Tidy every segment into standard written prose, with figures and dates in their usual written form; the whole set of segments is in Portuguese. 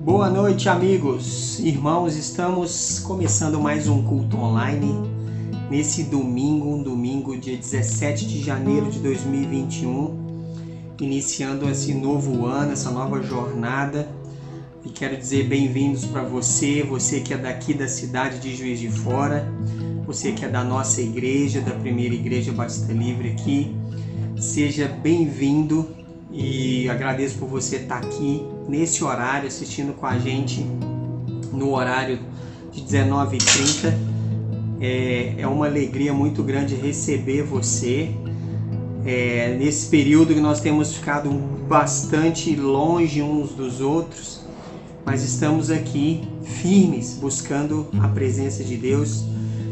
Boa noite, amigos, irmãos, estamos começando mais um culto online nesse domingo, dia 17 de janeiro de 2021, iniciando esse novo ano, essa nova jornada. E quero dizer bem-vindos para você que é daqui da cidade de Juiz de Fora, você que é da nossa igreja, da primeira igreja Batista Livre aqui. Seja bem-vindo e agradeço por você estar aqui nesse horário, assistindo com a gente no horário de 19h30. É uma alegria muito grande receber você nesse período que nós temos ficado bastante longe uns dos outros, mas estamos aqui firmes, buscando a presença de Deus.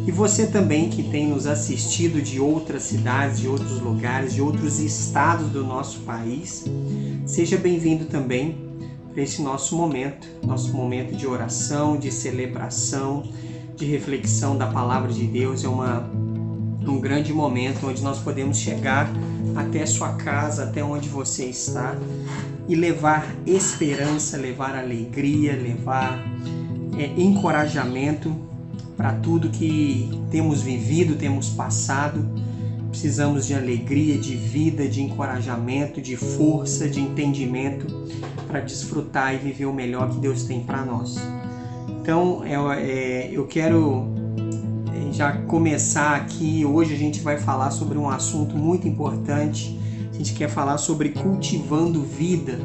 E você também que tem nos assistido de outras cidades, de outros lugares, de outros estados do nosso país, seja bem-vindo também para esse nosso momento de oração, de celebração, de reflexão da Palavra de Deus. É um grande momento onde nós podemos chegar até a sua casa, até onde você está, e levar esperança, levar alegria, levar encorajamento para tudo que temos vivido, temos passado. Precisamos de alegria, de vida, de encorajamento, de força, de entendimento para desfrutar e viver o melhor que Deus tem para nós. Então, eu quero já começar aqui. Hoje a gente vai falar sobre um assunto muito importante. A gente quer falar sobre cultivando vida.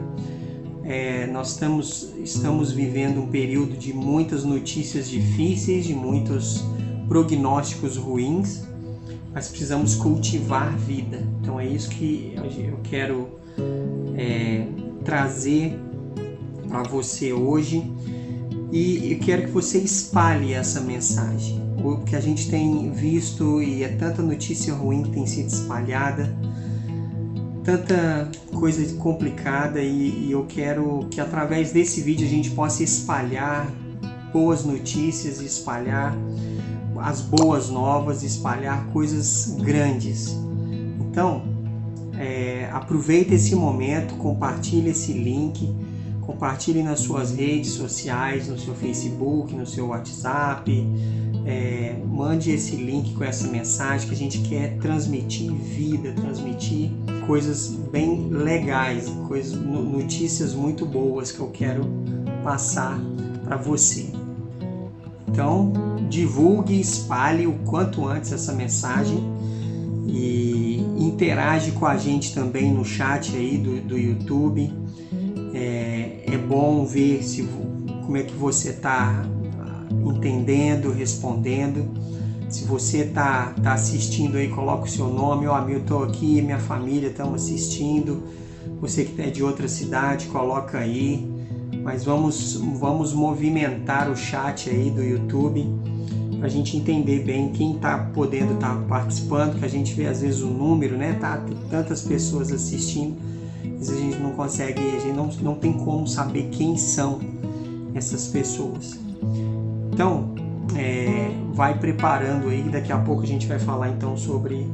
Nós estamos vivendo um período de muitas notícias difíceis, de muitos prognósticos ruins, mas precisamos cultivar vida. Então é isso que eu quero trazer para você hoje, e eu quero que você espalhe essa mensagem. O que a gente tem visto, e é tanta notícia ruim que tem sido espalhada, tanta coisa complicada, e eu quero que através desse vídeo a gente possa espalhar boas notícias, espalhar as boas novas, espalhar coisas grandes. Então, aproveita esse momento, compartilhe esse link, compartilhe nas suas redes sociais, no seu Facebook, no seu WhatsApp. Mande esse link com essa mensagem, que a gente quer transmitir vida, transmitir coisas bem legais, notícias muito boas que eu quero passar para você. Então, divulgue, espalhe o quanto antes essa mensagem e interage com a gente também no chat aí do YouTube. É bom ver como é que você está entendendo, respondendo. Se você está assistindo aí, coloca o seu nome. Eu estou aqui, minha família estamos assistindo. Você que é de outra cidade, coloca aí. Mas vamos movimentar o chat aí do YouTube para a gente entender bem quem está podendo estar participando, que a gente vê às vezes o número, né? Tem tantas pessoas assistindo, às vezes a gente não consegue, a gente não tem como saber quem são essas pessoas. Então, vai preparando aí, daqui a pouco a gente vai falar então sobre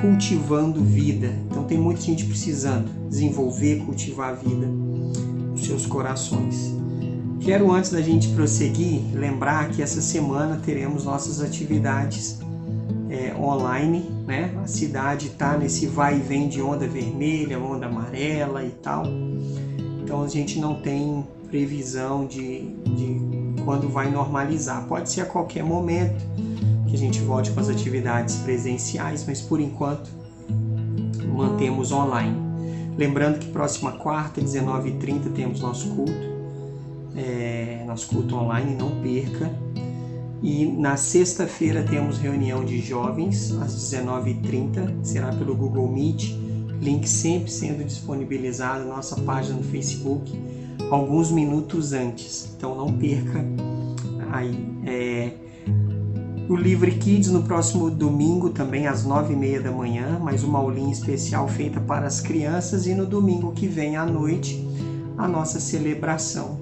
cultivando vida. Então tem muita gente precisando desenvolver, cultivar a vida nos seus corações. Quero, antes da gente prosseguir, lembrar que essa semana teremos nossas atividades online, né? A cidade está nesse vai e vem de onda vermelha, onda amarela e tal. Então a gente não tem previsão de quando vai normalizar. Pode ser a qualquer momento que a gente volte com as atividades presenciais, mas por enquanto mantemos online. Lembrando que próxima quarta, 19h30, temos nosso culto online, não perca. E na sexta-feira temos reunião de jovens às 19h30, será pelo Google Meet, link sempre sendo disponibilizado na nossa página no Facebook alguns minutos antes, então não perca aí. O Livre Kids no próximo domingo também às 9h30 da manhã, mais uma aulinha especial feita para as crianças, e no domingo que vem à noite a nossa celebração,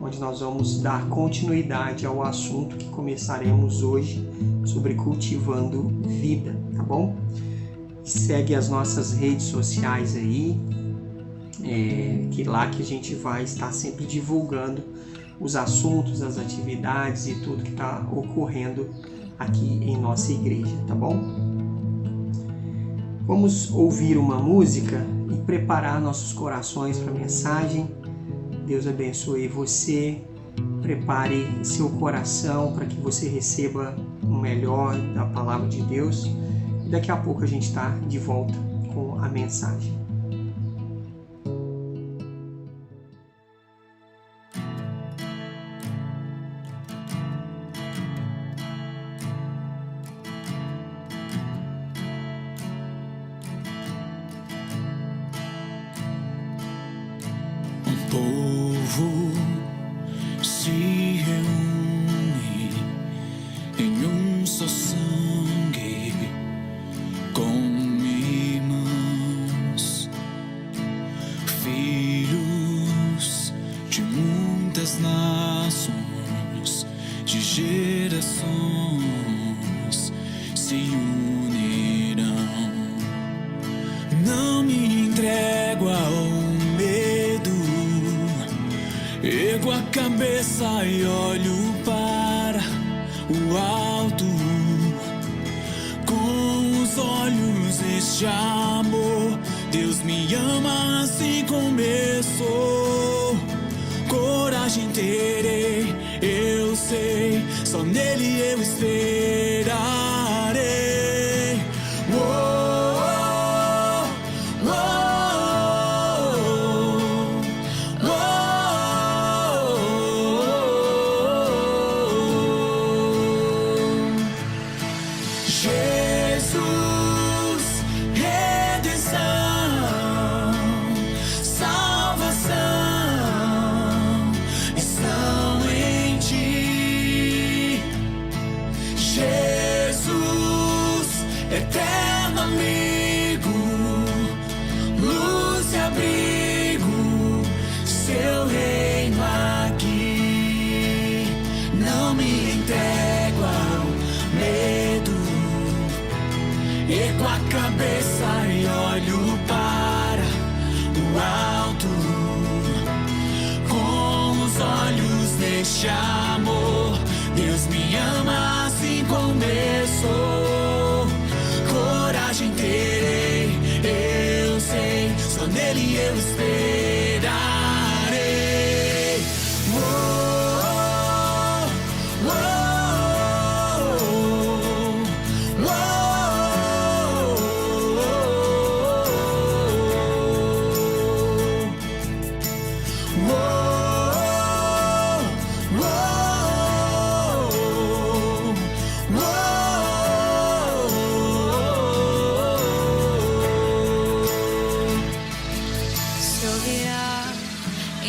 onde nós vamos dar continuidade ao assunto que começaremos hoje sobre cultivando vida, tá bom? Segue as nossas redes sociais aí, que lá que a gente vai estar sempre divulgando os assuntos, as atividades e tudo que está ocorrendo aqui em nossa igreja, tá bom? Vamos ouvir uma música e preparar nossos corações para a mensagem. Deus abençoe você, prepare seu coração para que você receba o melhor da palavra de Deus. E daqui a pouco a gente está de volta com a mensagem. O povo se reúne em um só sangue, como irmãos, filhos de muitas nações, de gerações se unirão. Não me entrego ao ergo a cabeça e olho para o alto, com os olhos deste amor. Deus me ama assim como eu sou. Coragem terei, eu sei, só nele eu esperarei. Eterno amigo, luz e abrigo, seu reino aqui. Não me entrego ao medo, ergo a cabeça e olho para o alto, com os olhos deste amor. Deus me ama assim como eu sou. Coragem terei, eu sei, só nele eu esperarei.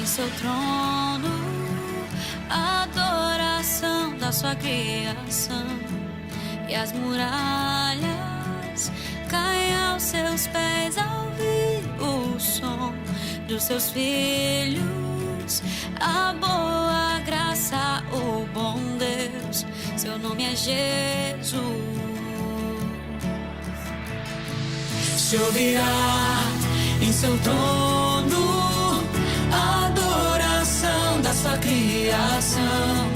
Seu trono, a adoração da sua criação, e as muralhas caem aos seus pés ao ouvir o som dos seus filhos. A boa graça, o bom Deus, seu nome é Jesus. Se ouvirá em seu trono a adoração da sua criação,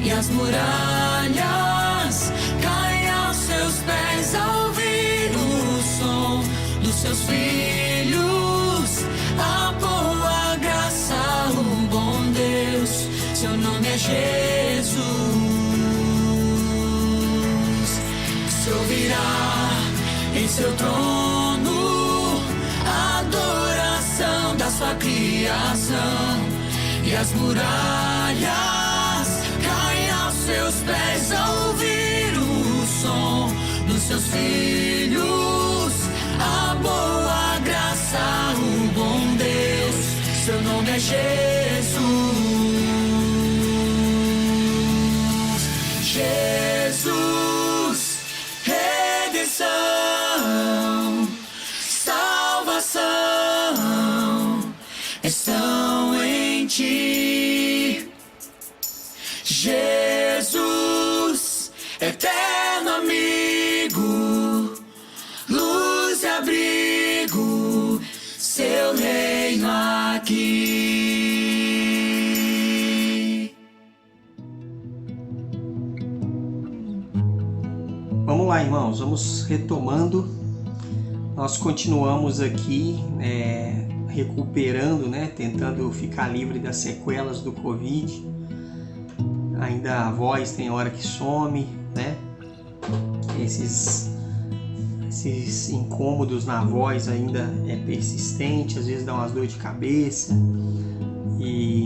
e as muralhas caem aos seus pés ao ouvir o som dos seus filhos. A boa graça, o bom Deus, seu nome é Jesus. Se ouvirá em seu trono a adoração da sua criação, e as muralhas caem aos seus pés ao ouvir o som dos seus filhos. A boa graça, o bom Deus, seu nome é Jesus. Jesus, redenção, salvação estão em ti. Jesus, eterno amigo, luz e abrigo, seu rei. venho aqui. Vamos lá, irmãos, vamos retomando. Nós continuamos aqui recuperando, tentando ficar livre das sequelas do Covid. Ainda a voz tem hora que some, Esses incômodos na voz ainda é persistente, às vezes dá umas dores de cabeça.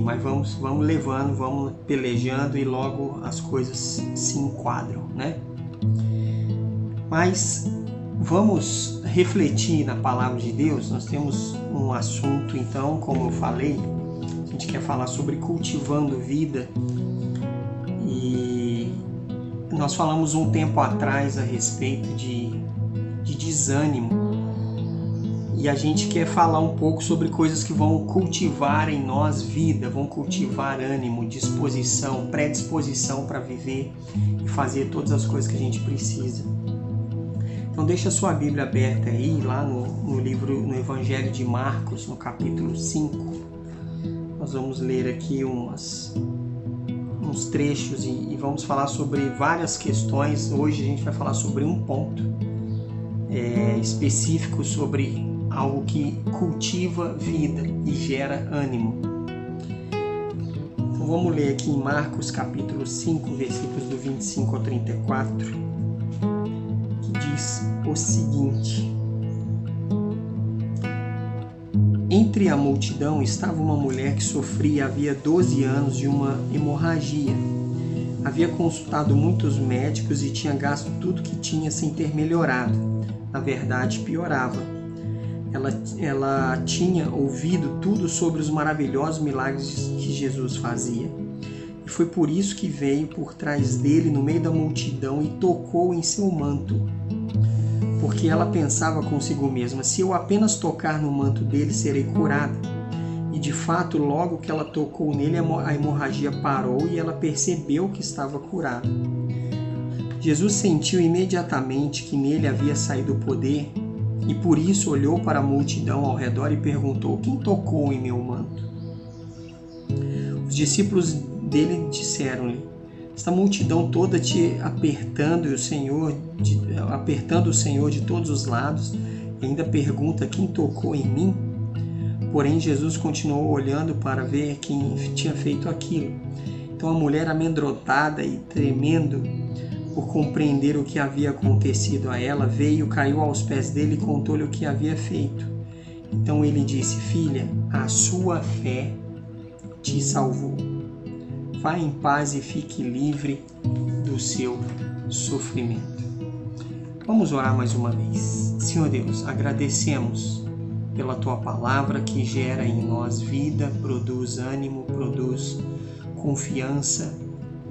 Mas vamos levando, vamos pelejando e logo as coisas se enquadram, Mas vamos refletir na palavra de Deus. Nós temos um assunto, então, como eu falei, a gente quer falar sobre cultivando vida. E nós falamos um tempo atrás a respeito de desânimo. E a gente quer falar um pouco sobre coisas que vão cultivar em nós vida, vão cultivar ânimo, disposição, predisposição para viver e fazer todas as coisas que a gente precisa. Então deixa a sua Bíblia aberta aí, lá no Evangelho de Marcos, no capítulo 5. Nós vamos ler aqui uns trechos e vamos falar sobre várias questões. Hoje a gente vai falar sobre um ponto específico, sobre algo que cultiva vida e gera ânimo. Então vamos ler aqui em Marcos capítulo 5, versículos do 25 ao 34, que diz o seguinte: Entre a multidão estava uma mulher que sofria havia 12 anos de uma hemorragia. Havia consultado muitos médicos e tinha gasto tudo que tinha sem ter melhorado. Na verdade, piorava. Ela tinha ouvido tudo sobre os maravilhosos milagres que Jesus fazia. E foi por isso que veio por trás dele, no meio da multidão, e tocou em seu manto. Porque ela pensava consigo mesma: se eu apenas tocar no manto dele, serei curada. E de fato, logo que ela tocou nele, a hemorragia parou e ela percebeu que estava curada. Jesus sentiu imediatamente que nele havia saído o poder e por isso olhou para a multidão ao redor e perguntou: quem tocou em meu manto? Os discípulos dele disseram-lhe: esta multidão toda te apertando o Senhor de todos os lados, e ainda pergunta: quem tocou em mim? Porém Jesus continuou olhando para ver quem tinha feito aquilo. Então a mulher, amedrontada e tremendo por compreender o que havia acontecido a ela, veio, caiu aos pés dele e contou-lhe o que havia feito. Então ele disse: filha, a sua fé te salvou. Vá em paz e fique livre do seu sofrimento. Vamos orar mais uma vez. Senhor Deus, agradecemos pela Tua palavra que gera em nós vida, produz ânimo, produz confiança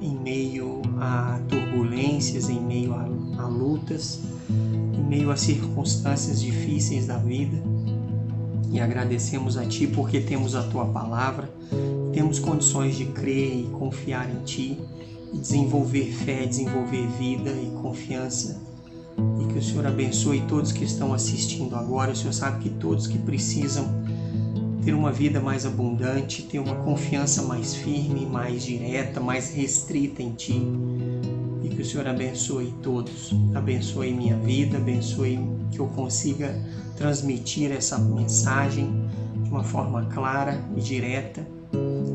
em meio a turbulências, em meio a lutas, em meio a circunstâncias difíceis da vida. E agradecemos a Ti porque temos a Tua palavra, temos condições de crer e confiar em Ti e desenvolver fé, desenvolver vida e confiança. E que o Senhor abençoe todos que estão assistindo agora. O Senhor sabe que todos que precisam ter uma vida mais abundante, ter uma confiança mais firme, mais direta, mais restrita em Ti. E que o Senhor abençoe todos. Abençoe minha vida, abençoe que eu consiga transmitir essa mensagem de uma forma clara e direta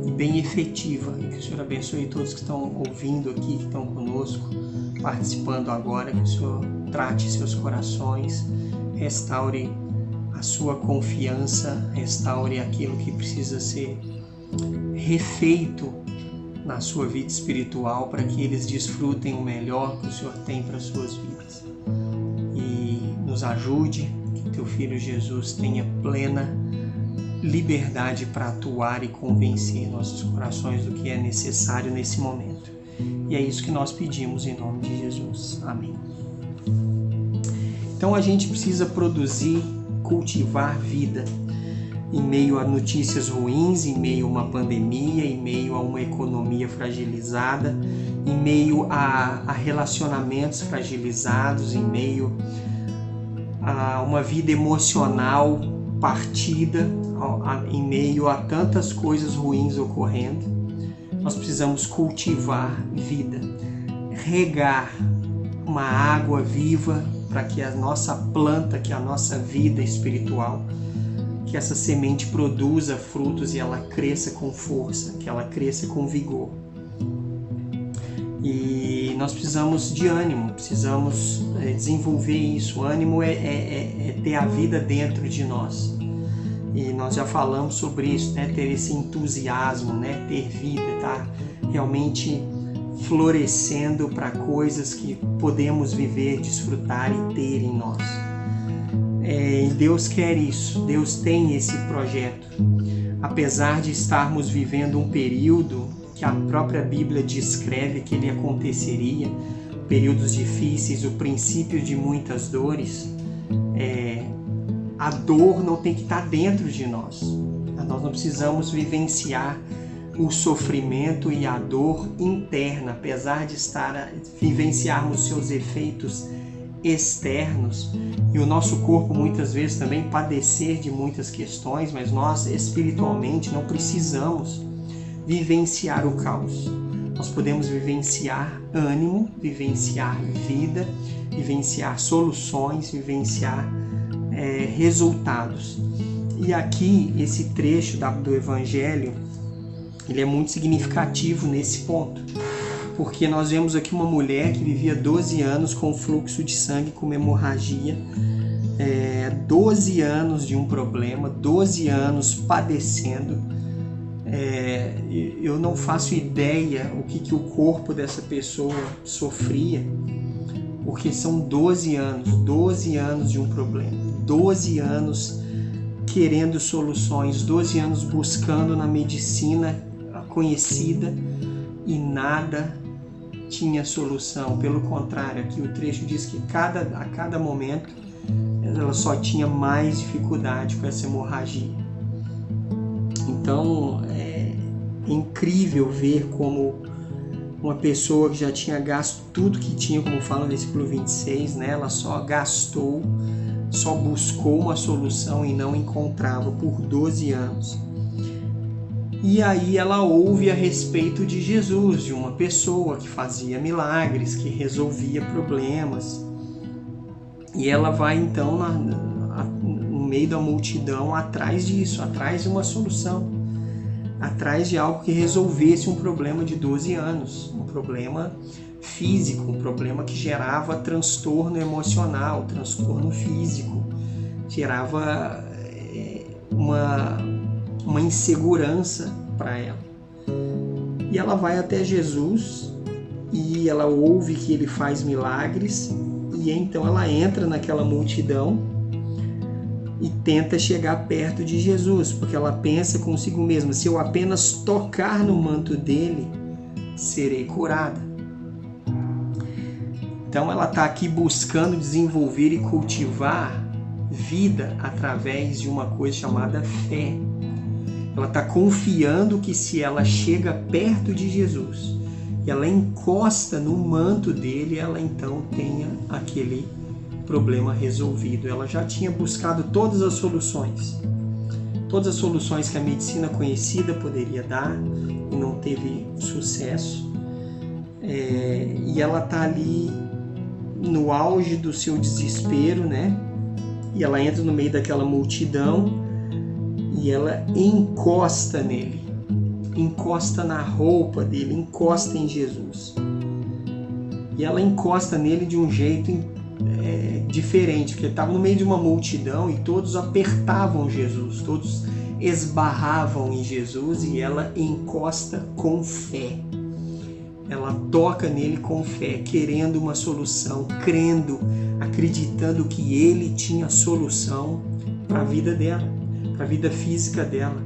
e bem efetiva. E que o Senhor abençoe todos que estão ouvindo aqui, que estão conosco, participando agora. Que o Senhor trate seus corações, restaure a sua confiança, restaure aquilo que precisa ser refeito na sua vida espiritual, para que eles desfrutem o melhor que o Senhor tem para as suas vidas. E nos ajude, que Teu Filho Jesus tenha plena liberdade para atuar e convencer nossos corações do que é necessário nesse momento. E é isso que nós pedimos em nome de Jesus. Amém. Então a gente precisa produzir, cultivar vida em meio a notícias ruins, em meio a uma pandemia, em meio a uma economia fragilizada, em meio a relacionamentos fragilizados, em meio a uma vida emocional partida em meio a tantas coisas ruins ocorrendo. Nós precisamos cultivar vida, regar uma água viva para que a nossa planta, que a nossa vida espiritual, que essa semente produza frutos e ela cresça com força, que ela cresça com vigor. E nós precisamos de ânimo, precisamos desenvolver isso. O ânimo é ter a vida dentro de nós. E nós já falamos sobre isso, né? Ter esse entusiasmo, né? Ter vida, tá? Realmente florescendo para coisas que podemos viver, desfrutar e ter em nós. E Deus quer isso, Deus tem esse projeto. Apesar de estarmos vivendo um período que a própria Bíblia descreve que ele aconteceria, períodos difíceis, o princípio de muitas dores, a dor não tem que estar dentro de nós. Nós não precisamos vivenciar o sofrimento e a dor interna, apesar de vivenciarmos seus efeitos externos e o nosso corpo muitas vezes também padecer de muitas questões, mas nós espiritualmente não precisamos vivenciar o caos. Nós podemos vivenciar ânimo, vivenciar vida, vivenciar soluções, vivenciar resultados. E aqui esse trecho do Evangelho, ele é muito significativo nesse ponto, porque nós vemos aqui uma mulher que vivia 12 anos com fluxo de sangue, com uma hemorragia, 12 anos de um problema, 12 anos padecendo. Eu não faço ideia o que o corpo dessa pessoa sofria, porque são 12 anos de um problema, 12 anos querendo soluções, 12 anos buscando na medicina conhecida e nada tinha solução. Pelo contrário, aqui o trecho diz que a cada momento ela só tinha mais dificuldade com essa hemorragia. Então é incrível ver como uma pessoa que já tinha gasto tudo que tinha, como fala no versículo 26, né? Ela só buscou uma solução e não encontrava por 12 anos. E aí ela ouve a respeito de Jesus, de uma pessoa que fazia milagres, que resolvia problemas. E ela vai então no meio da multidão atrás disso, atrás de uma solução, atrás de algo que resolvesse um problema de 12 anos, um problema físico, um problema que gerava transtorno emocional, transtorno físico, gerava uma insegurança para ela. E ela vai até Jesus e ela ouve que ele faz milagres, e então ela entra naquela multidão e tenta chegar perto de Jesus, porque ela pensa consigo mesma: se eu apenas tocar no manto dele, serei curada. Então ela está aqui buscando desenvolver e cultivar vida através de uma coisa chamada fé. Ela está confiando que se ela chega perto de Jesus e ela encosta no manto dele, ela então tenha aquele problema resolvido. Ela já tinha buscado todas as soluções que a medicina conhecida poderia dar e não teve sucesso. E ela está ali no auge do seu desespero, né? E ela entra no meio daquela multidão e ela encosta nele, encosta na roupa dele, encosta em Jesus. E ela encosta nele de um jeito diferente, porque ele estava no meio de uma multidão e todos apertavam Jesus, todos esbarravam em Jesus, e ela encosta com fé. Ela toca nele com fé, querendo uma solução, crendo, acreditando que ele tinha solução para a vida dela, para a vida física dela,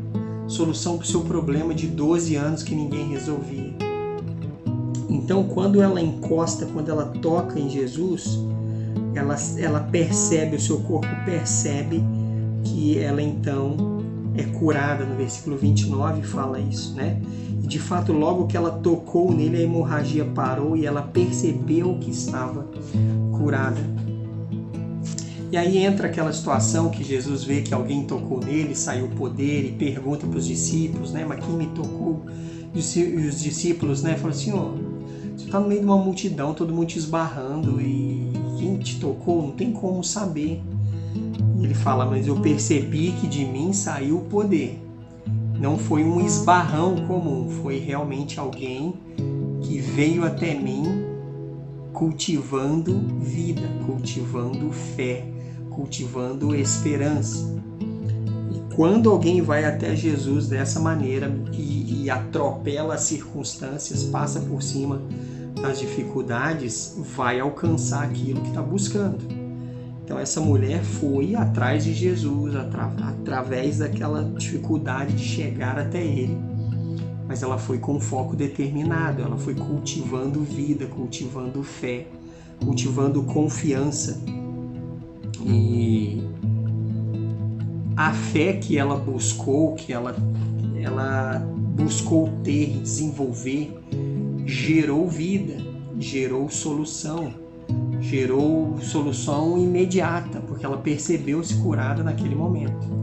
solução para o seu problema de 12 anos que ninguém resolvia. Então, quando ela encosta, quando ela toca em Jesus, ela percebe, o seu corpo percebe que ela então é curada. No versículo 29 fala isso, né? E de fato, logo que ela tocou nele, a hemorragia parou e ela percebeu que estava curada. E aí entra aquela situação que Jesus vê que alguém tocou nele, saiu o poder e pergunta para os discípulos, né? Mas quem me tocou? E os discípulos, né, falam assim, você está no meio de uma multidão, todo mundo te esbarrando e quem te tocou não tem como saber. E ele fala, mas eu percebi que de mim saiu o poder. Não foi um esbarrão comum, foi realmente alguém que veio até mim cultivando vida, cultivando fé, cultivando esperança. E quando alguém vai até Jesus dessa maneira e atropela as circunstâncias, passa por cima das dificuldades, vai alcançar aquilo que está buscando. Então essa mulher foi atrás de Jesus, através daquela dificuldade de chegar até ele, mas ela foi com um foco determinado, ela foi cultivando vida, cultivando fé, cultivando confiança. E a fé que ela buscou, que ela buscou ter e desenvolver, gerou vida, gerou solução imediata, porque ela percebeu-se curada naquele momento.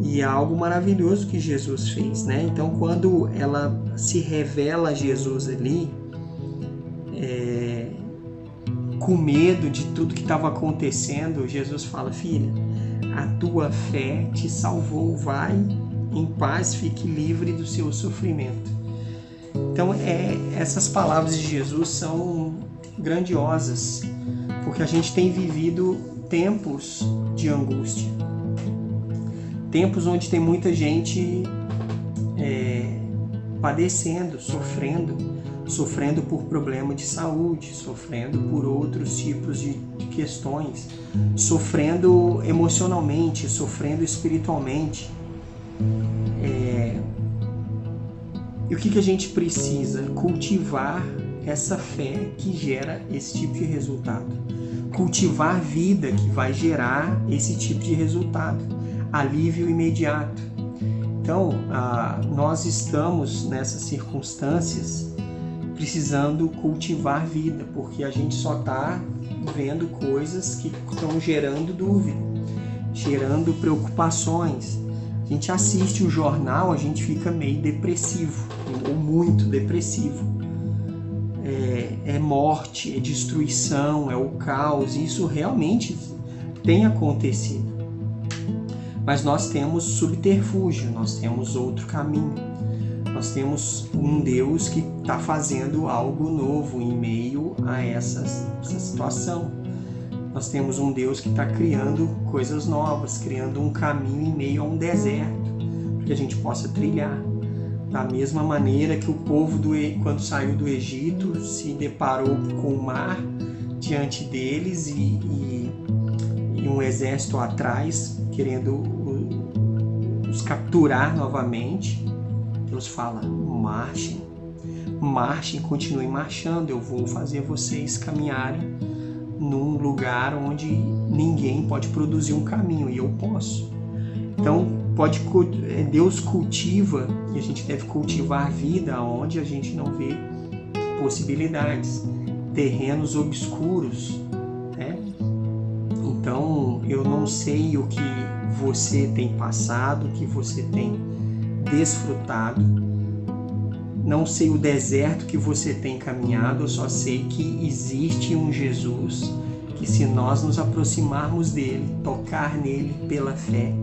E é algo maravilhoso que Jesus fez, né? Então, quando ela se revela a Jesus ali, com medo de tudo que estava acontecendo, Jesus fala, filha, a tua fé te salvou, vai em paz, fique livre do seu sofrimento. Então, essas palavras de Jesus são grandiosas, porque a gente tem vivido tempos de angústia, tempos onde tem muita gente padecendo, sofrendo por problema de saúde, sofrendo por outros tipos de questões, sofrendo emocionalmente, sofrendo espiritualmente. E o que a gente precisa? Cultivar essa fé que gera esse tipo de resultado. Cultivar vida que vai gerar esse tipo de resultado. Alívio imediato. Então, nós estamos nessas circunstâncias precisando cultivar vida, porque a gente só está vendo coisas que estão gerando dúvida, gerando preocupações. A gente assiste o jornal, a gente fica meio depressivo, ou muito depressivo. É morte, é destruição, é o caos, isso realmente tem acontecido. Mas nós temos subterfúgio, nós temos outro caminho. Nós temos um Deus que está fazendo algo novo em meio a essa situação. Nós temos um Deus que está criando coisas novas, criando um caminho em meio a um deserto, para que a gente possa trilhar. Da mesma maneira que o povo, quando saiu do Egito, se deparou com o mar diante deles e um exército atrás, querendo os capturar novamente. Deus fala, marchem, continuem marchando, eu vou fazer vocês caminharem num lugar onde ninguém pode produzir um caminho, e eu posso. Então, Deus cultiva, e a gente deve cultivar vida onde a gente não vê possibilidades, terrenos obscuros, né? Então, eu não sei o que você tem passado, o que você tem desfrutado, não sei o deserto que você tem caminhado, eu só sei que existe um Jesus que, se nós nos aproximarmos dele, tocar nele pela fé,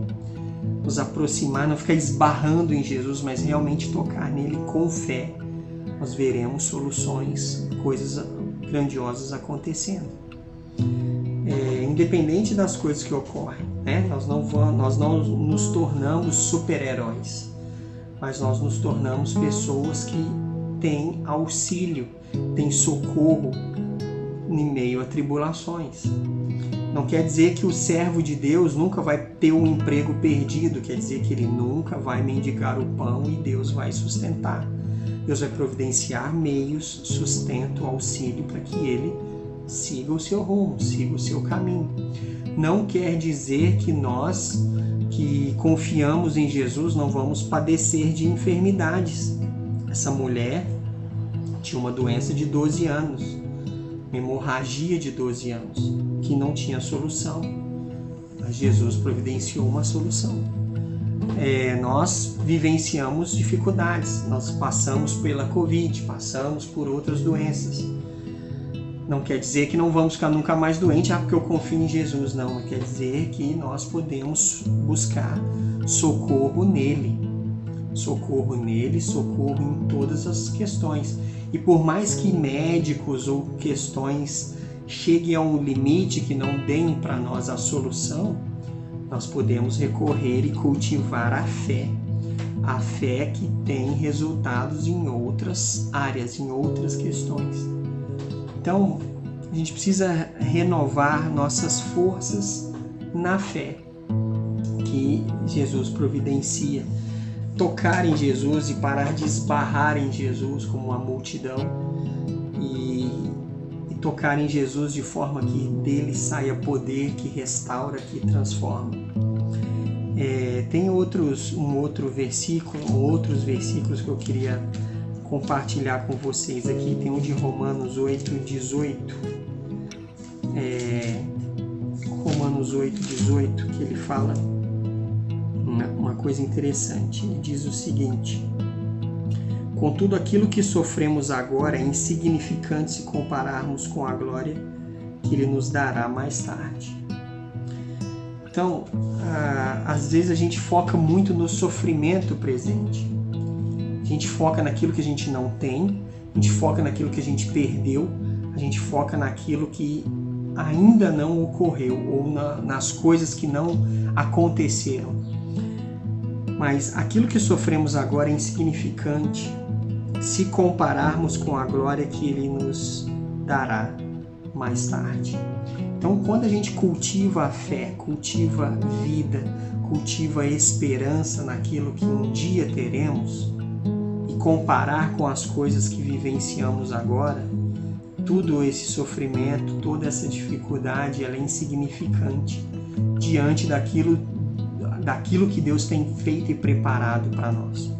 nos aproximar, não ficar esbarrando em Jesus, mas realmente tocar nele com fé, nós veremos soluções, coisas grandiosas acontecendo. Independente das coisas que ocorrem, né? Nós não nos tornamos super-heróis, mas nós nos tornamos pessoas que têm auxílio, têm socorro em meio a tribulações. Não quer dizer que o servo de Deus nunca vai ter um emprego perdido, quer dizer que ele nunca vai mendigar o pão e Deus vai sustentar. Deus vai providenciar meios, sustento, auxílio para que ele siga o seu rumo, siga o seu caminho. Não quer dizer que nós que confiamos em Jesus não vamos padecer de enfermidades. Essa mulher tinha uma doença de 12 anos, uma hemorragia de 12 anos, que não tinha solução. mas Jesus providenciou uma solução. Nós vivenciamos dificuldades, nós passamos pela Covid, passamos por outras doenças. Não quer dizer que não vamos ficar nunca mais doentes, porque eu confio em Jesus, não. Quer dizer que nós podemos buscar socorro nele. Socorro nele, socorro em todas as questões. E por mais que médicos ou questões cheguem a um limite que não deem para nós a solução, nós podemos recorrer e cultivar a fé. A fé que tem resultados em outras áreas, em outras questões. Então, a gente precisa renovar nossas forças na fé que Jesus providencia. Tocar em Jesus e parar de esbarrar em Jesus como uma multidão e tocar em Jesus de forma que dele saia poder que restaura, que transforma. Tem outros versículos que eu queria compartilhar com vocês aqui. Tem um de Romanos 8:18. Romanos 8:18, que ele fala uma coisa interessante. Ele diz o seguinte: contudo, aquilo que sofremos agora é insignificante se compararmos com a glória que ele nos dará mais tarde. Então, às vezes a gente foca muito no sofrimento presente. A gente foca naquilo que a gente não tem, a gente foca naquilo que a gente perdeu, a gente foca naquilo que ainda não ocorreu ou nas coisas que não aconteceram. Mas aquilo que sofremos agora é insignificante se compararmos com a glória que ele nos dará mais tarde. Então, quando a gente cultiva a fé, cultiva a vida, cultiva a esperança naquilo que um dia teremos, e comparar com as coisas que vivenciamos agora, tudo esse sofrimento, toda essa dificuldade, ela é insignificante diante daquilo que Deus tem feito e preparado para nós.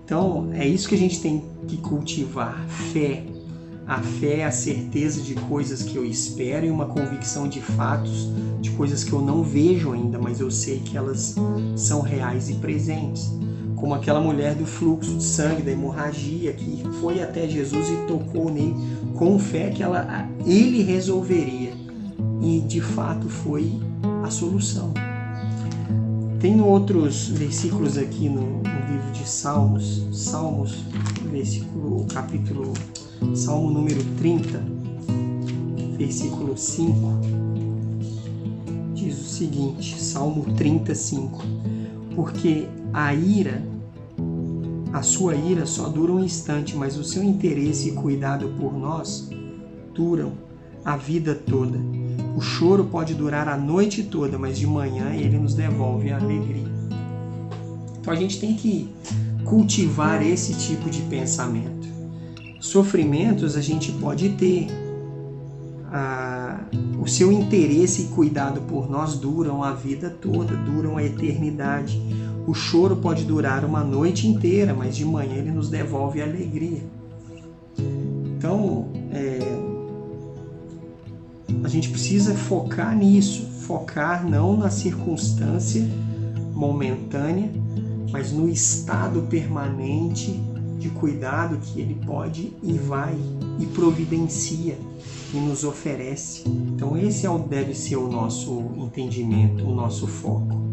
Então, é isso que a gente tem que cultivar, fé. A fé é a certeza de coisas que eu espero e uma convicção de fatos, de coisas que eu não vejo ainda, mas eu sei que elas são reais e presentes. Como aquela mulher do fluxo de sangue, da hemorragia, que foi até Jesus e tocou nele com fé que ele resolveria. E de fato foi a solução. Tem outros versículos aqui no livro de Salmos, Salmo número 30, versículo 5, diz o seguinte, Salmo 35, porque a sua ira só dura um instante, mas o seu interesse e cuidado por nós duram a vida toda. O choro pode durar a noite toda, mas de manhã ele nos devolve a alegria. Então a gente tem que cultivar esse tipo de pensamento. Sofrimentos a gente pode ter. O seu interesse e cuidado por nós duram a vida toda, duram a eternidade. O choro pode durar uma noite inteira, mas de manhã ele nos devolve a alegria. Então, a gente precisa focar nisso, focar não na circunstância momentânea, mas no estado permanente de cuidado que ele pode e vai e providencia e nos oferece. Então esse deve ser o nosso entendimento, o nosso foco.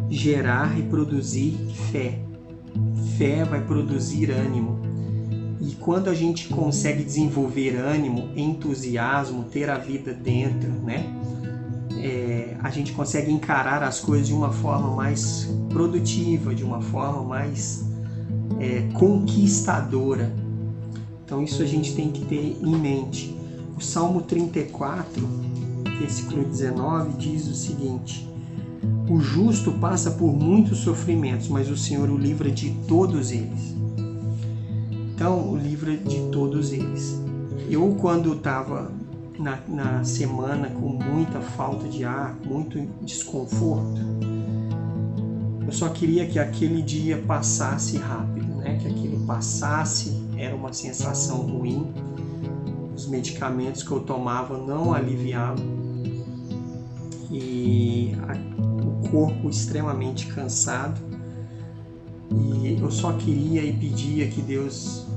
Gerar e produzir fé. Fé vai produzir ânimo. E quando a gente consegue desenvolver ânimo, entusiasmo, ter a vida dentro, a gente consegue encarar as coisas de uma forma mais produtiva, de uma forma mais conquistadora. Então isso a gente tem que ter em mente. O Salmo 34, versículo 19, diz o seguinte: o justo passa por muitos sofrimentos, mas o Senhor o livra de todos eles. Então, o livra de todos eles. Eu, quando estava na semana com muita falta de ar, muito desconforto, eu só queria que aquele dia passasse rápido, que aquilo passasse. Era uma sensação ruim. Os medicamentos que eu tomava não aliviavam. e o corpo extremamente cansado. E eu só queria e pedia que Deus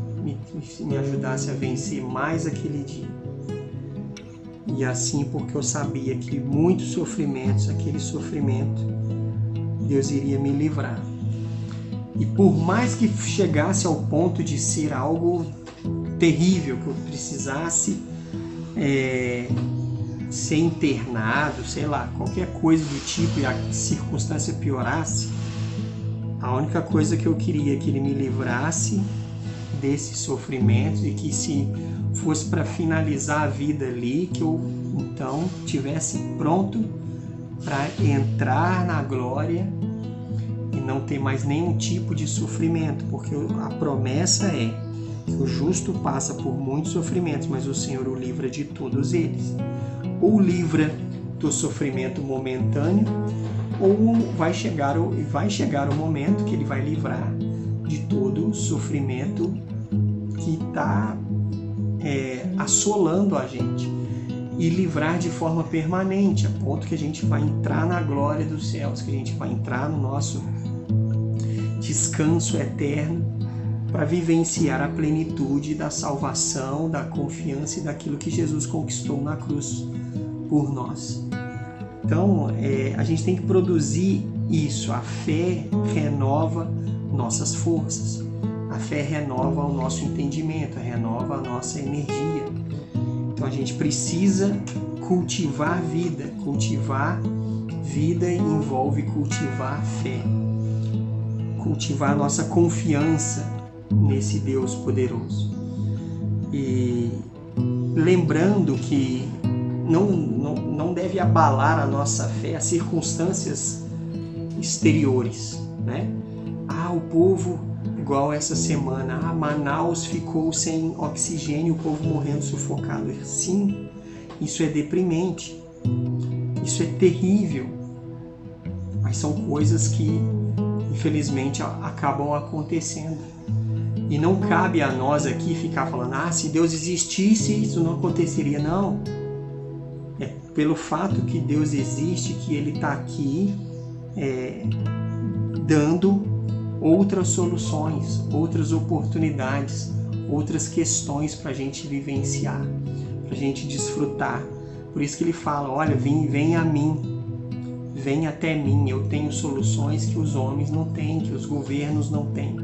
me ajudasse a vencer mais aquele dia. E assim, porque eu sabia que muitos sofrimentos, aquele sofrimento, Deus iria me livrar. E por mais que chegasse ao ponto de ser algo terrível, que eu precisasse ser internado, sei lá, qualquer coisa do tipo, e a circunstância piorasse, a única coisa que eu queria é que Ele me livrasse desses sofrimentos, e que se fosse para finalizar a vida ali, que eu então tivesse pronto para entrar na glória e não ter mais nenhum tipo de sofrimento, porque a promessa é que o justo passa por muitos sofrimentos, mas o Senhor o livra de todos eles. Ou livra do sofrimento momentâneo, ou vai chegar o momento que Ele vai livrar de todo o sofrimento que está assolando a gente, e livrar de forma permanente, a ponto que a gente vai entrar na glória dos céus, que a gente vai entrar no nosso descanso eterno, para vivenciar a plenitude da salvação, da confiança e daquilo que Jesus conquistou na cruz por nós. Então, a gente tem que produzir isso. A fé renova nossas forças. A fé renova o nosso entendimento, renova a nossa energia. Então, a gente precisa cultivar vida. Cultivar vida envolve cultivar fé. Cultivar a nossa confiança nesse Deus poderoso. E lembrando que não deve abalar a nossa fé as circunstâncias exteriores, né? O povo, igual essa semana, Manaus ficou sem oxigênio, o povo morrendo sufocado. Sim, isso é deprimente, isso é terrível, mas são coisas que infelizmente acabam acontecendo. E não cabe a nós aqui ficar falando, se Deus existisse, isso não aconteceria. Não. É pelo fato que Deus existe, que Ele está aqui dando outras soluções, outras oportunidades, outras questões para a gente vivenciar, para a gente desfrutar. Por isso que Ele fala, olha, vem a mim, vem até mim, eu tenho soluções que os homens não têm, que os governos não têm.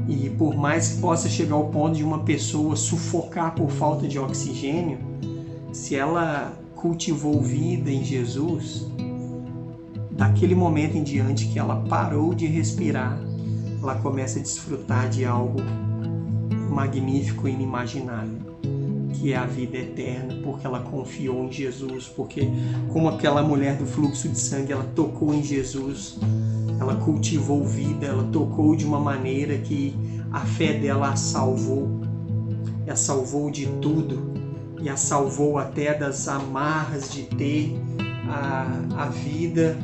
E por mais que possa chegar ao ponto de uma pessoa sufocar por falta de oxigênio, se ela cultivou vida em Jesus, daquele momento em diante que ela parou de respirar, ela começa a desfrutar de algo magnífico e inimaginável, que é a vida eterna, porque ela confiou em Jesus, porque como aquela mulher do fluxo de sangue, ela tocou em Jesus, ela cultivou vida, ela tocou de uma maneira que a fé dela a salvou de tudo, e a salvou até das amarras de ter a vida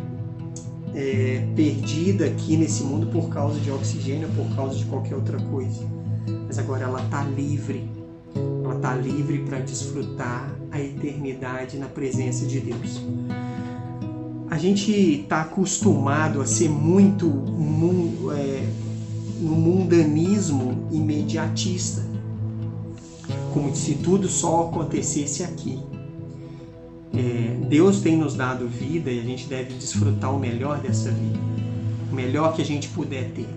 perdida aqui nesse mundo por causa de oxigênio, por causa de qualquer outra coisa. Mas agora ela está livre para desfrutar a eternidade na presença de Deus. A gente está acostumado a ser muito no mundanismo imediatista, como se tudo só acontecesse aqui. Deus tem nos dado vida e a gente deve desfrutar o melhor dessa vida, o melhor que a gente puder ter,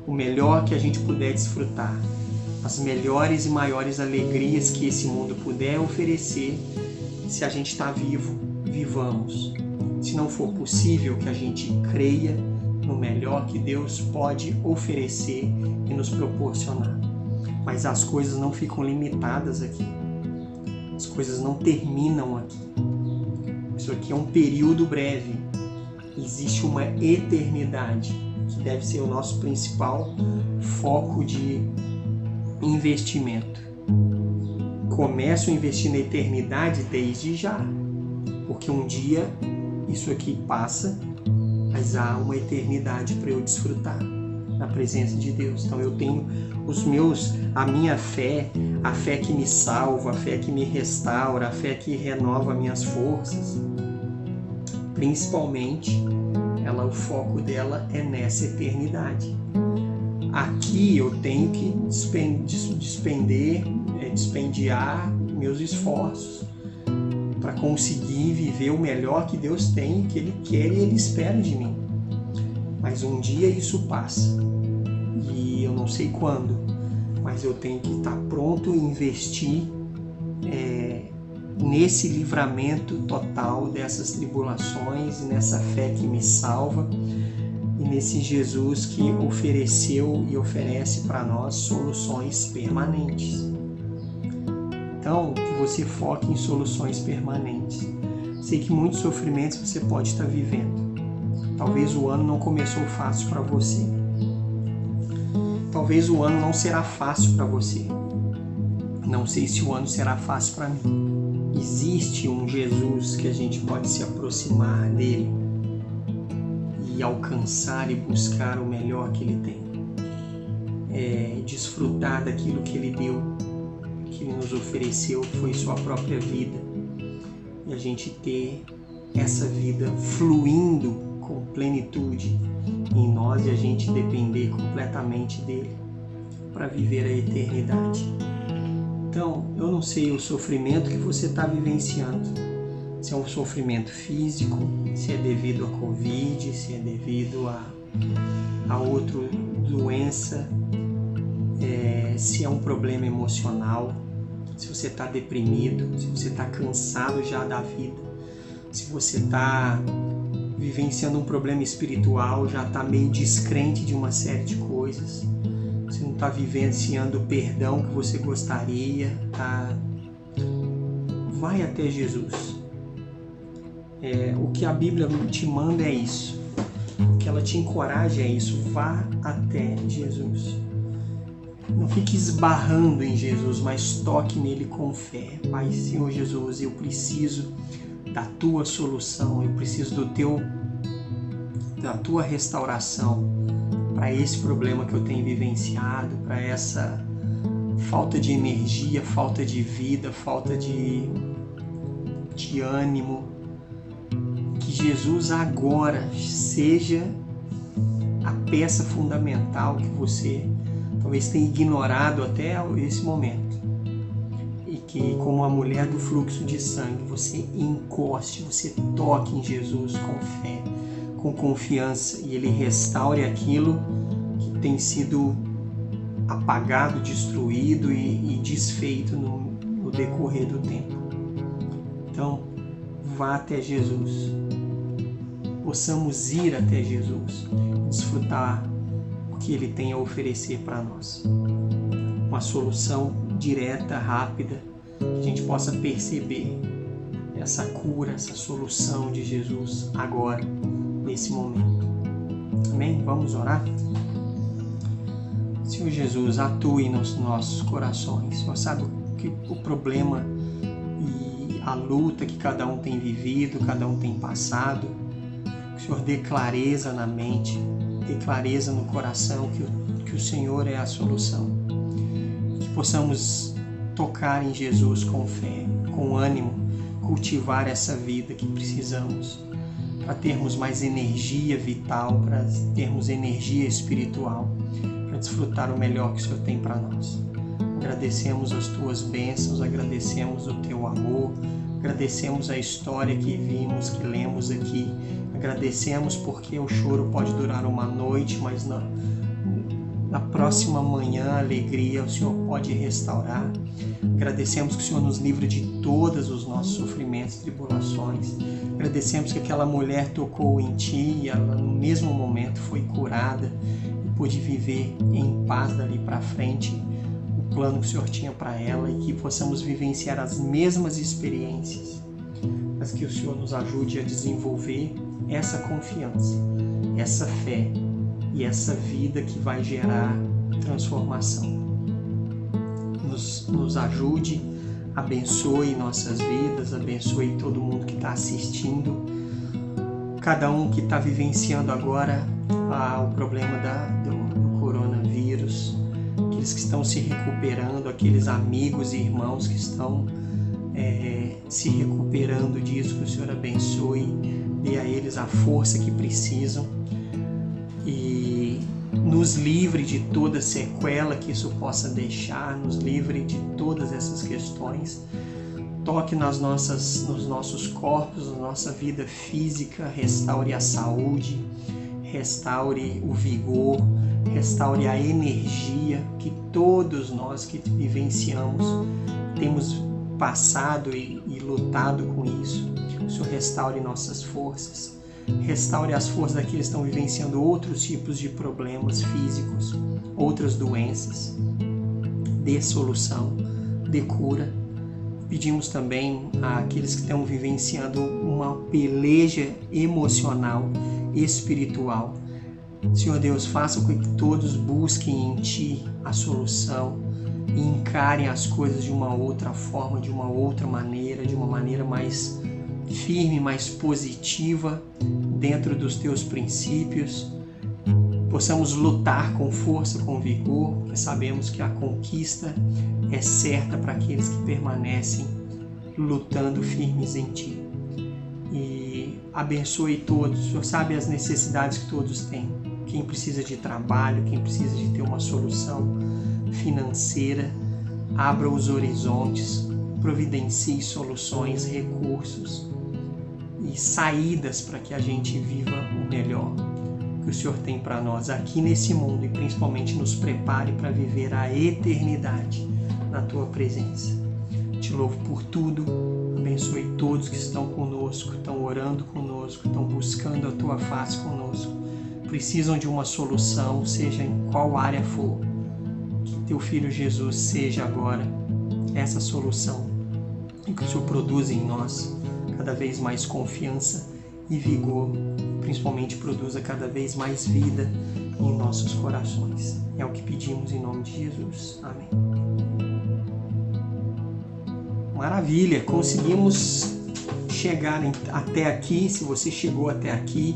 o melhor que a gente puder desfrutar, as melhores e maiores alegrias que esse mundo puder oferecer. Se a gente está vivo, vivamos. Se não for possível, que a gente creia no melhor que Deus pode oferecer e nos proporcionar. Mas as coisas não ficam limitadas aqui. As coisas não terminam aqui. Isso aqui é um período breve. Existe uma eternidade, que deve ser o nosso principal foco de investimento. Começo a investir na eternidade desde já, porque um dia isso aqui passa, mas há uma eternidade para eu desfrutar na presença de Deus. Então eu tenho a minha fé, a fé que me salva, a fé que me restaura, a fé que renova minhas forças. principalmente, o foco dela é nessa eternidade. Aqui eu tenho que dispendiar meus esforços para conseguir viver o melhor que Deus tem, que Ele quer e Ele espera de mim. Mas um dia isso passa, e eu não sei quando, mas eu tenho que estar pronto e investir nesse livramento total dessas tribulações, e nessa fé que me salva, e nesse Jesus que ofereceu e oferece para nós soluções permanentes. Então, que você foque em soluções permanentes. Sei que muitos sofrimentos você pode estar vivendo. Talvez o ano não começou fácil para você. Talvez o ano não será fácil para você. Não sei se o ano será fácil para mim. Existe um Jesus que a gente pode se aproximar dele e alcançar e buscar o melhor que ele tem. Desfrutar daquilo que ele deu, que ele nos ofereceu, que foi sua própria vida. E a gente ter essa vida fluindo com plenitude em nós e a gente depender completamente dele para viver a eternidade. Então, eu não sei o sofrimento que você está vivenciando. Se é um sofrimento físico, se é devido à Covid, se é devido a outra doença, se é um problema emocional, se você está deprimido, se você está cansado já da vida, se você está vivenciando um problema espiritual, já está meio descrente de uma série de coisas, você não está vivenciando o perdão que você gostaria, vai até Jesus. O que a Bíblia te manda é isso, o que ela te encoraja é isso, vá até Jesus. Não fique esbarrando em Jesus, mas toque nele com fé. Pai, Senhor Jesus, eu preciso da tua solução, eu preciso da tua restauração para esse problema que eu tenho vivenciado, para essa falta de energia, falta de vida, falta de ânimo. Que Jesus agora seja a peça fundamental que você talvez tenha ignorado até esse momento. E que, como a mulher do fluxo de sangue, você encoste, você toque em Jesus com fé, com confiança, e ele restaure aquilo que tem sido apagado, destruído e desfeito no decorrer do tempo. Então, vá até Jesus. Possamos ir até Jesus, desfrutar o que ele tem a oferecer para nós. Uma solução direta, rápida, que a gente possa perceber essa cura, essa solução de Jesus agora, nesse momento. Amém? Vamos orar? Senhor Jesus, atue nos nossos corações. O Senhor sabe o problema e a luta que cada um tem vivido, cada um tem passado. Que o Senhor dê clareza na mente, dê clareza no coração, que o Senhor é a solução. Que possamos tocar em Jesus com fé, com ânimo, cultivar essa vida que precisamos para termos mais energia vital, para termos energia espiritual, para desfrutar o melhor que o Senhor tem para nós. Agradecemos as tuas bênçãos, agradecemos o teu amor, agradecemos a história que vimos, que lemos aqui. Agradecemos porque o choro pode durar uma noite, mas na próxima manhã a alegria o Senhor pode restaurar. Agradecemos que o Senhor nos livra de todos os nossos sofrimentos e tribulações. Agradecemos que aquela mulher tocou em Ti e ela no mesmo momento foi curada e pôde viver em paz dali para frente o plano que o Senhor tinha para ela, e que possamos vivenciar as mesmas experiências, mas que o Senhor nos ajude a desenvolver essa confiança, essa fé e essa vida que vai gerar transformação. Nos ajude, abençoe nossas vidas, abençoe todo mundo que está assistindo, cada um que está vivenciando agora o problema do coronavírus, aqueles que estão se recuperando, aqueles amigos e irmãos que estão se recuperando disso, que o Senhor abençoe, dê a eles a força que precisam e nos livre de toda sequela que isso possa deixar, nos livre de todas essas questões. Toque nos nossos corpos, na nossa vida física, restaure a saúde, restaure o vigor, restaure a energia que todos nós que vivenciamos temos passado e lutado com isso. O Senhor restaure nossas forças, restaure as forças daqueles que estão vivenciando outros tipos de problemas físicos, outras doenças. Dê solução, dê cura. Pedimos também àqueles que estão vivenciando uma peleja emocional, espiritual. Senhor Deus, faça com que todos busquem em Ti a solução e encarem as coisas de uma outra forma, de uma outra maneira, de uma maneira mais firme, mais positiva, dentro dos Teus princípios. Possamos lutar com força, com vigor, porque sabemos que a conquista é certa para aqueles que permanecem lutando firmes em Ti. E abençoe todos. O Senhor sabe as necessidades que todos têm. Quem precisa de trabalho, quem precisa de ter uma solução financeira, abra os horizontes, providencie soluções, recursos e saídas para que a gente viva o melhor que o Senhor tem para nós aqui nesse mundo e principalmente nos prepare para viver a eternidade na Tua presença. Te louvo por tudo, abençoe todos que estão conosco, estão orando conosco, estão buscando a Tua face conosco, precisam de uma solução, seja em qual área for. Que Teu Filho Jesus seja agora essa solução e que o Senhor produza em nós cada vez mais confiança e vigor, principalmente produza cada vez mais vida em nossos corações. É o que pedimos em nome de Jesus. Amém. Maravilha, conseguimos chegar até aqui. Se você chegou até aqui,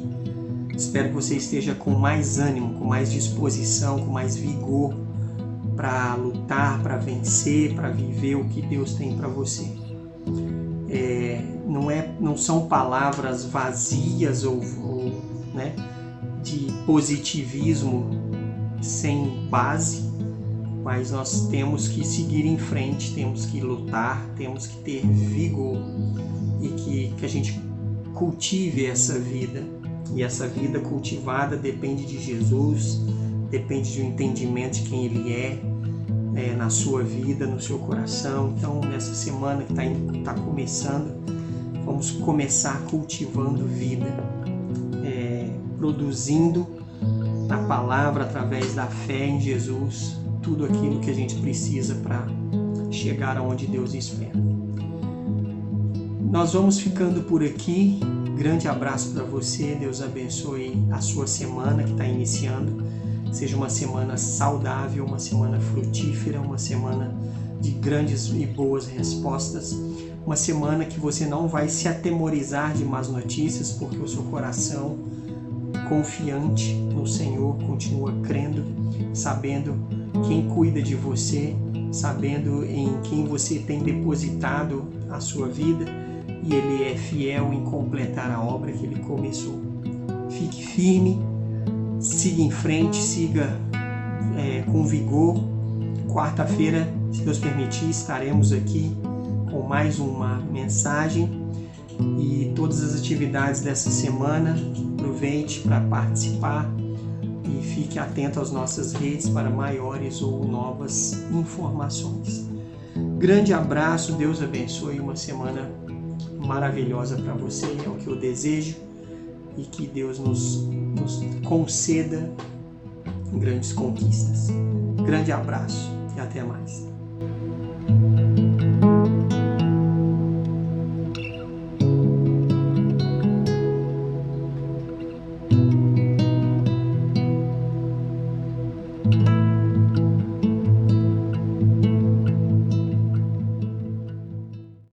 espero que você esteja com mais ânimo, com mais disposição, com mais vigor para lutar, para vencer, para viver o que Deus tem para você. Não são palavras vazias ou de positivismo sem base, mas nós temos que seguir em frente, temos que lutar, temos que ter vigor e que a gente cultive essa vida. E essa vida cultivada depende de Jesus, depende de um entendimento de quem Ele é na sua vida, no seu coração. Então, nessa semana que está começando, vamos começar cultivando vida, produzindo na palavra, através da fé em Jesus, tudo aquilo que a gente precisa para chegar aonde Deus espera. Nós vamos ficando por aqui. Grande abraço para você. Deus abençoe a sua semana que está iniciando. Seja uma semana saudável, uma semana frutífera, uma semana de grandes e boas respostas. Uma semana que você não vai se atemorizar de más notícias, porque o seu coração confiante no Senhor continua crendo, sabendo quem cuida de você, sabendo em quem você tem depositado a sua vida, e Ele é fiel em completar a obra que Ele começou. Fique firme, siga em frente, siga com vigor. Quarta-feira, se Deus permitir, estaremos aqui com mais uma mensagem e todas as atividades dessa semana. Aproveite para participar e fique atento às nossas redes para maiores ou novas informações. Grande abraço, Deus abençoe, uma semana maravilhosa para você, é o que eu desejo, e que Deus nos conceda grandes conquistas. Grande abraço e até mais.